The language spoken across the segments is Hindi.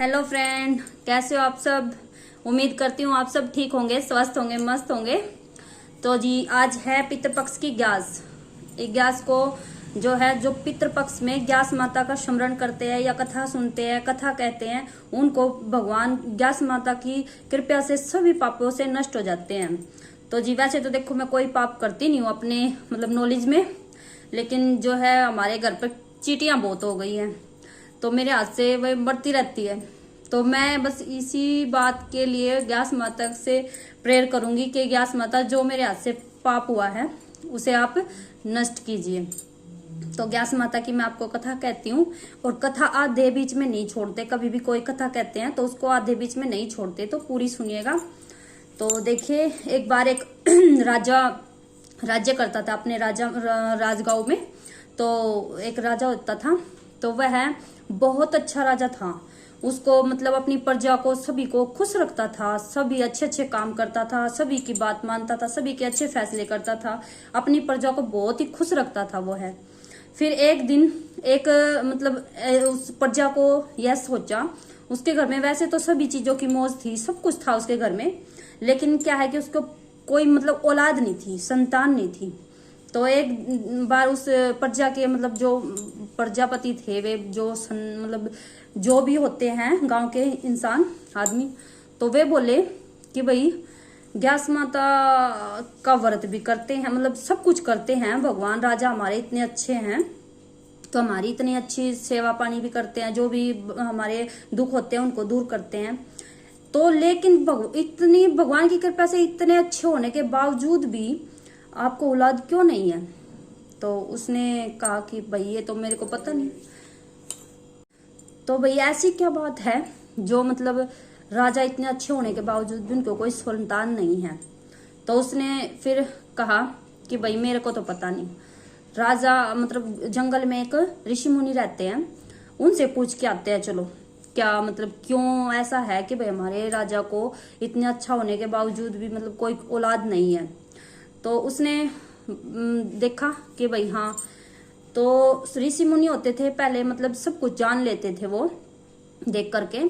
हेलो फ्रेंड, कैसे हो आप सब। उम्मीद करती हूँ आप सब ठीक होंगे, स्वस्थ होंगे, मस्त होंगे। तो जी आज है पितृपक्ष की ग्यास। एक ग्यास को जो पितृपक्ष में ग्यास माता का स्मरण करते हैं या कथा सुनते हैं, कथा कहते हैं, उनको भगवान ग्यास माता की कृपा से सभी पापों से नष्ट हो जाते हैं। तो जी वैसे तो देखो मैं कोई पाप करती नहीं हूँ अपने नॉलेज में, लेकिन जो है हमारे घर पर चींटियां बहुत हो गई हैं, तो मेरे हाथ से वह बढ़ती रहती है। तो मैं बस इसी बात के लिए ग्यास माता से प्रेयर करूंगी कि ग्यास माता जो मेरे हाथ से पाप हुआ है उसे आप नष्ट कीजिए। तो ग्यास माता की मैं आपको कथा कहती हूँ, और कथा आधे बीच में नहीं छोड़ते। कभी भी कोई कथा कहते हैं तो उसको आधे बीच में नहीं छोड़ते, तो पूरी सुनिएगा। तो देखिए, एक बार एक राजा राज्य करता था अपने राजगांव में। तो एक राजा होता था, तो वह बहुत अच्छा राजा था। उसको अपनी प्रजा को, सभी को खुश रखता था, सभी अच्छे अच्छे काम करता था, सभी की बात मानता था, सभी के अच्छे फैसले करता था, अपनी प्रजा को बहुत ही खुश रखता था वो है। फिर एक दिन एक उस प्रजा को यह सोचा, उसके घर में वैसे तो सभी चीजों की मौज थी, सब कुछ था उसके घर में, लेकिन क्या है कि उसको कोई औलाद नहीं थी, संतान नहीं थी। तो एक बार उस प्रजा के जो प्रजापति थे, वे जो भी होते हैं गांव के इंसान आदमी, तो वे बोले कि भाई ग्यास माता का व्रत भी करते हैं, सब कुछ करते हैं, भगवान राजा हमारे इतने अच्छे हैं, तो हमारी इतनी अच्छी सेवा पानी भी करते हैं, जो भी हमारे दुख होते हैं उनको दूर करते हैं। तो लेकिन इतनी भगवान की कृपा से इतने अच्छे होने के बावजूद भी आपको औलाद क्यों नहीं है। तो उसने कहा कि भाई ये तो मेरे को पता नहीं। तो भाई ऐसी क्या बात है जो राजा इतने अच्छे होने के बावजूद भी उनको कोई संतान नहीं है। तो उसने फिर कहा कि भाई मेरे को तो पता नहीं। राजा जंगल में एक ऋषि मुनि रहते हैं, उनसे पूछ के आते हैं, चलो क्या क्यों ऐसा है कि भाई हमारे राजा को इतने अच्छा होने के बावजूद भी कोई औलाद नहीं है। तो उसने देखा कि भाई हाँ, तो ऋषि मुनि होते थे पहले सब कुछ जान लेते थे वो देख करके।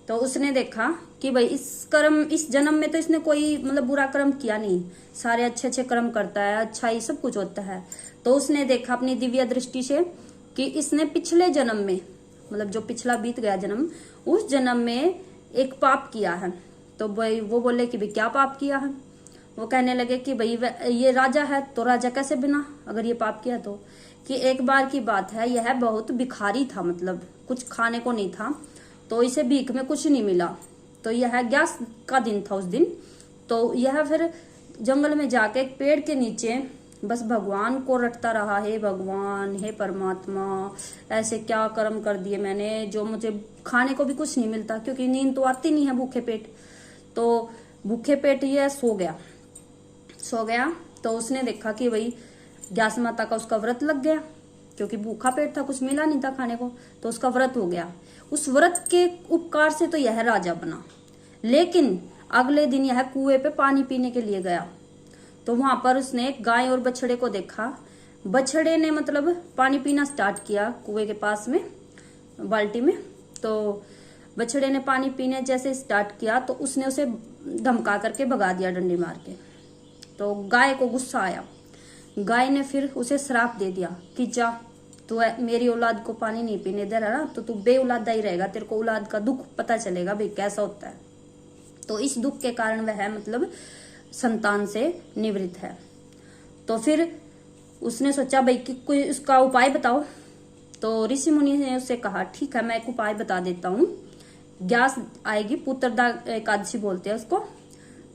तो उसने देखा कि भाई इस जन्म में तो इसने कोई बुरा कर्म किया नहीं, सारे अच्छे अच्छे कर्म करता है, अच्छा ही सब कुछ होता है। तो उसने देखा अपनी दिव्य दृष्टि से कि इसने पिछले जन्म में जो पिछला बीत गया जन्म, उस जन्म में एक पाप किया है। तो भाई वो बोले कि भाई क्या पाप किया है। वो कहने लगे कि भाई ये राजा है, तो राजा कैसे बिना अगर ये पाप किया तो, कि एक बार की बात है, यह बहुत भिखारी था, कुछ खाने को नहीं था, तो इसे भीख में कुछ नहीं मिला। तो यह ग्यास का दिन था उस दिन। तो यह फिर जंगल में जाके एक पेड़ के नीचे बस भगवान को रटता रहा, हे भगवान, हे परमात्मा, ऐसे क्या कर्म कर दिए मैंने जो मुझे खाने को भी कुछ नहीं मिलता, क्योंकि नींद तो आती नहीं है भूखे पेट। तो भूखे पेट यह सो गया। तो उसने देखा कि भाई ग्यास माता का उसका व्रत लग गया, क्योंकि भूखा पेट था, कुछ मिला नहीं था खाने को, तो उसका व्रत हो गया। उस व्रत के उपकार से तो यह राजा बना। लेकिन अगले दिन यह कुएं पे पानी पीने के लिए गया, तो वहां पर उसने एक गाय और बछड़े को देखा। बछड़े ने पानी पीना स्टार्ट किया कुएं के पास में बाल्टी में। तो बछड़े ने पानी पीने जैसे स्टार्ट किया तो उसने उसे धमका करके भगा दिया डंडी मार के। तो गाय को गुस्सा आया, गाय ने फिर उसे श्राप दे दिया कि जा, तू मेरी औलाद को पानी नहीं पीने दे रहा ना, तो तू बेऔलादा ही रहेगा, तेरे को औलाद का दुख पता चलेगा भाई कैसा होता है। तो इस दुख के कारण वह संतान से निवृत्त है। तो फिर उसने सोचा भाई कि कोई उसका उपाय बताओ। तो ऋषि मुनि ने उससे कहा ठीक है, मैं एक उपाय बता देता हूँ। ग्यास आएगी, पुत्रदा एकादशी बोलते हैं उसको।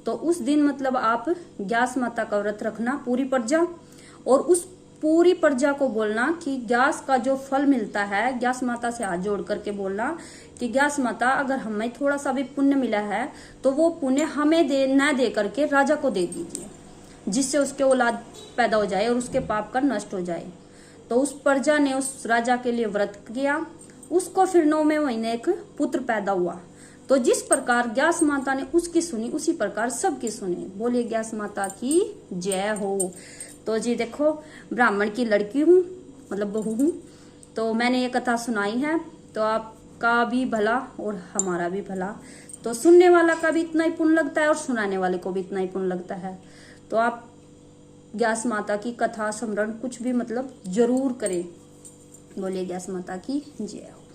तो उस दिन आप ग्यास माता का व्रत रखना पूरी प्रजा, और उस पूरी प्रजा को बोलना कि ग्यास का जो फल मिलता है, ग्यास माता से हाथ जोड़ करके बोलना कि ग्यास माता अगर हमें थोड़ा सा भी पुण्य मिला है तो वो पुण्य हमें न दे करके राजा को दे दीजिए, जिससे उसके औलाद पैदा हो जाए और उसके पाप का नष्ट हो जाए। तो उस प्रजा ने उस राजा के लिए व्रत किया, उसको फिर 9वें महीने एक पुत्र पैदा हुआ। तो जिस प्रकार ग्यास माता ने उसकी सुनी, उसी प्रकार सबकी सुनी। बोलिए ग्यास माता की जय हो। तो जी देखो, ब्राह्मण की लड़की हूँ, बहू हूँ, तो मैंने ये कथा सुनाई है। तो आप का भी भला और हमारा भी भला। तो सुनने वाला का भी इतना ही पुण्य लगता है और सुनाने वाले को भी इतना ही पुण्य लगता है। तो आप ग्यास माता की कथा, स्मरण कुछ भी मतलब जरूर करें। बोलिए ग्यास माता की जय हो।